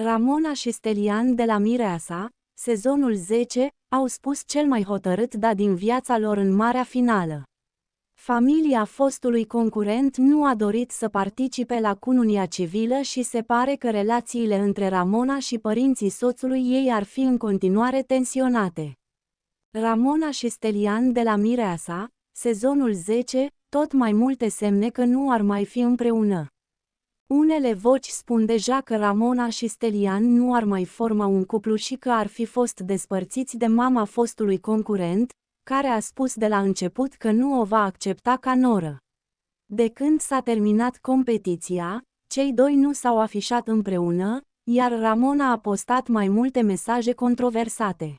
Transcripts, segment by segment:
Ramona și Stelian de la Mireasa, sezonul 10, au spus cel mai hotărât da din viața lor în marea finală. Familia fostului concurent nu a dorit să participe la cununia civilă și se pare că relațiile între Ramona și părinții soțului ei ar fi în continuare tensionate. Ramona și Stelian de la Mireasa, sezonul 10, tot mai multe semne că nu ar mai fi împreună. Unele voci spun deja că Ramona și Stelian nu ar mai forma un cuplu și că ar fi fost despărțiți de mama fostului concurent, care a spus de la început că nu o va accepta ca noră. De când s-a terminat competiția, cei doi nu s-au afișat împreună, iar Ramona a postat mai multe mesaje controversate.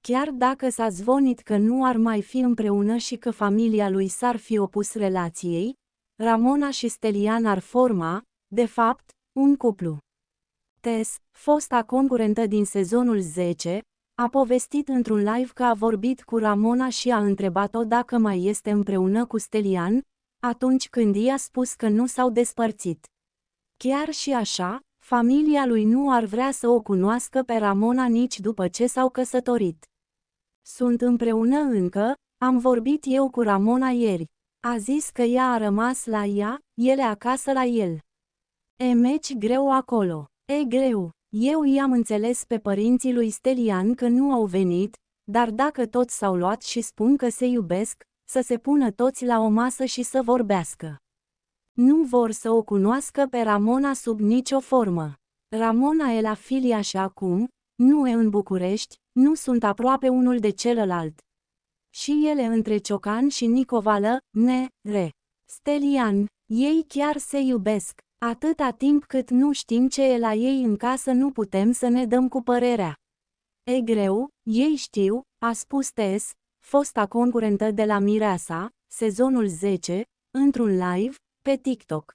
Chiar dacă s-a zvonit că nu ar mai fi împreună și că familia lui s-ar fi opus relației, Ramona și Stelian ar forma, de fapt, un cuplu. Tess, fosta concurentă din sezonul 10, a povestit într-un live că a vorbit cu Ramona și a întrebat-o dacă mai este împreună cu Stelian, atunci când i-a spus că nu s-au despărțit. Chiar și așa, familia lui nu ar vrea să o cunoască pe Ramona nici după ce s-au căsătorit. Sunt împreună încă, am vorbit eu cu Ramona ieri. A zis că ea a rămas la ea, ele acasă la el. E meci greu acolo. E greu. Eu i-am înțeles pe părinții lui Stelian că nu au venit, dar dacă toți s-au luat și spun că se iubesc, să se pună toți la o masă și să vorbească. Nu vor să o cunoască pe Ramona sub nicio formă. Ramona e la filia și acum, nu e în București, nu sunt aproape unul de celălalt. Și ele între Ciocan și Nicovală, Stelian, ei chiar se iubesc. Atâta timp cât nu știm ce e la ei în casă nu putem să ne dăm cu părerea. E greu, ei știu, a spus Tess, fosta concurentă de la Mireasa, sezonul 10, într-un live, pe TikTok.